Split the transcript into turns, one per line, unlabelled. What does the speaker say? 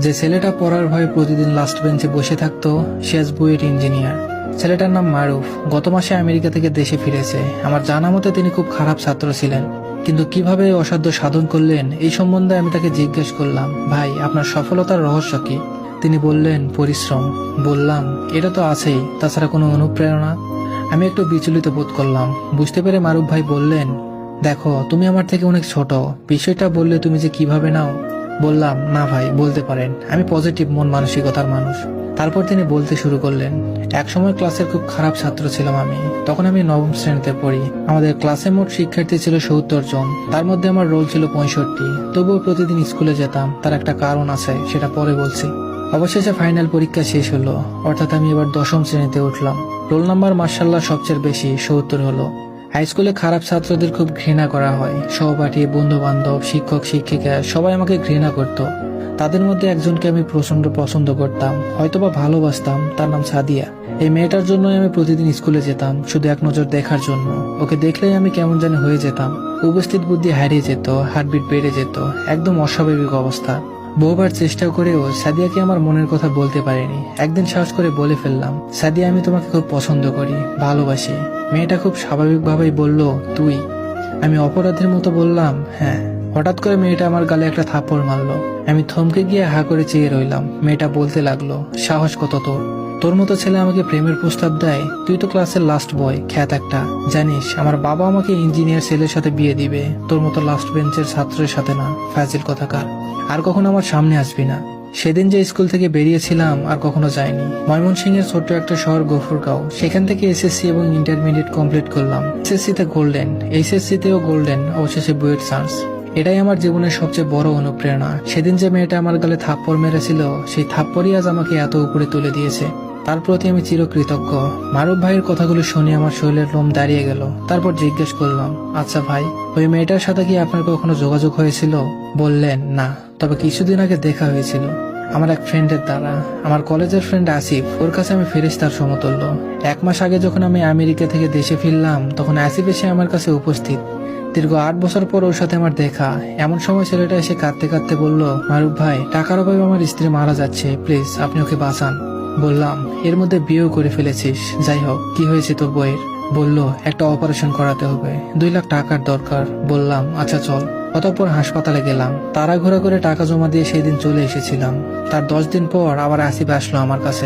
যে ছেলেটা পড়ার ভয়ে প্রতিদিন লাস্ট বেঞ্চে বসে থাকতো সে আজ বুয়েট ইঞ্জিনিয়ার। ছেলেটার নাম মারুফ। গত মাসে আমেরিকা থেকে দেশে ফিরেছে। আমার জানা মতে তিনি খুব খারাপ ছাত্র ছিলেন, কিন্তু কিভাবে এই অসাধ্য সাধন করলেন এই সম্বন্ধে আমি তাকে জিজ্ঞেস করলাম, ভাই আপনার সফলতার রহস্য কি? তিনি বললেন, পরিশ্রম। বললাম, এটা তো আছেই, তাছাড়া কোনো অনুপ্রেরণা? আমি একটু বিচলিত বোধ করলাম। বুঝতে পেরে মারুফ ভাই বললেন, দেখো তুমি আমার থেকে অনেক ছোট, বিষয়টা বললে তুমি যে কিভাবে নাও। বললাম, না ভাই বলতে পারেন, আমি পজিটিভ মন মানসিকতার মানুষ। তারপর তিনি বলতে শুরু করলেন, একসময় ক্লাসের খুব খারাপ ছাত্র ছিলাম আমি। তখন আমি নবম শ্রেণীতে পড়ি। আমাদের ক্লাসে মোট শিক্ষার্থী ছিল ৭০ জন, তার মধ্যে আমার রোল ছিল ৬৫। তবুও প্রতিদিন স্কুলে যেতাম, তার একটা কারণ আছে, সেটা পরে বলছি। অবশেষে ফাইনাল পরীক্ষা শেষ হলো, অর্থাৎ আমি এবার ১০ম শ্রেণীতে উঠলাম। রোল নাম্বার মার্শাল্লাহ সবচেয়ে বেশি, ৭০ হলো। হাই স্কুলে খারাপ ছাত্রদের খুব ঘৃণা করা হয়। সহপাঠী, বন্ধু বান্ধব, শিক্ষক শিক্ষিকা সবাই আমাকে ঘৃণা করত। তাদের মধ্যে একজনকে আমি প্রচন্ড পছন্দ করতাম, হয়তোবা ভালোবাসতাম। তার নাম সাদিয়া। এই মেয়েটার জন্যই আমি প্রতিদিন স্কুলে যেতাম, শুধু এক নজর দেখার জন্য। ওকে দেখলেই আমি কেমন জানি হয়ে যেতাম। উপস্থিত বুদ্ধি হারিয়ে যেত, হার্টবিট বেড়ে যেত, একদম অস্বাভাবিক অবস্থা। বহুবার চেষ্টা করেও সাদিয়াকে আমার মনের কথা বলতে পারিনি। একদিন সাহস করে বলে ফেললাম, সাদিয়া আমি তোমাকে খুব পছন্দ করি, ভালোবাসি। মেয়েটা খুব স্বাভাবিকভাবেই বলল, তুই? আমি অপরাধের মতো বললাম, হ্যাঁ। হঠাৎ করে মেয়েটা আমার গালে একটা থাপ্পড় মারলো। আমি থমকে গিয়ে হা করে চেয়ে রইলাম। মেয়েটা বলতে লাগলো, সাহস কত তোর? তোর মতো ছেলে আমাকে প্রেমের প্রস্তাব দেয়? তুই তো ক্লাসের লাস্ট বয়, খ্যাত একটা। জানিস আমার বাবা আমাকে ইঞ্জিনিয়ার ছেলের সাথে বিয়ে দিবে, তোর মতো লাস্ট বেঞ্চের ছাত্রের সাথে না। ফাজিল কথাকার, আর কখনো আমার সামনে আসবি না। সেদিন যে স্কুল থেকে বেরিয়েছিলাম আর কখনো যাইনি। ময়মনসিংহের ছোট্ট একটা শহর গফুরগাঁও, সেখান থেকে এসএসসি এবং ইন্টারমিডিয়েট কমপ্লিট করলাম। এসএসসি তে গোল্ডেন, এইচএসসি তেও গোল্ডেন, অবশেষে বুয়েট চান্স। এটাই আমার জীবনের সবচেয়ে বড় অনুপ্রেরণা। সেদিন যে মেয়েটা আমার গালে থাপ্পড় মেরেছিল, সেই থাপ্পড়ই আজ আমাকে এত উপরে তুলে দিয়েছে। তার প্রতি আমি চিরকৃতজ্ঞ। মারুফ ভাইয়ের কথাগুলো শুনে আমার শরীরের লোম দাঁড়িয়ে গেল। তারপর জিজ্ঞেস করলাম, আচ্ছা ভাই, ওই মেয়েটার সাথে কি আপনার কখনো যোগাযোগ হয়েছিল? বললেন, না, তবে কিছুদিন আগে দেখা হয়েছিল আমার এক ফ্রেন্ডের দ্বারা। আমার কলেজের ফ্রেন্ড আসিফ, ওর কাছে আমি ফেরেশতার সমতুল্য। ১ মাস আগে যখন আমি আমেরিকা থেকে দেশে ফিরলাম, তখন আসিফ এসে আমার কাছে উপস্থিত। দীর্ঘ ৮ বছর পর ওর সাথে আমার দেখা। এমন সময় ছেলেটা এসে কাঁদতে কাঁদতে বলল, মারুফ ভাই, টাকার অভাবে আমার স্ত্রী মারা যাচ্ছে, প্লিজ আপনি ওকে বাঁচান। বললাম, এর মধ্যে বিয়েও করে ফেলেছিস, যাই হোক, কি হয়েছে তোর বইয়ের? বলল, একটা অপারেশন করাতে হবে, ২ লাখ টাকার দরকার। বললাম, আচ্ছা চল। অতঃপর হাসপাতালে গেলাম। তাড়াঘোড়া করে টাকা জমা দিয়ে সেই দিন চলে এসেছিলাম। তার ১০ দিন পর আবার আসিফ আসলো আমার কাছে।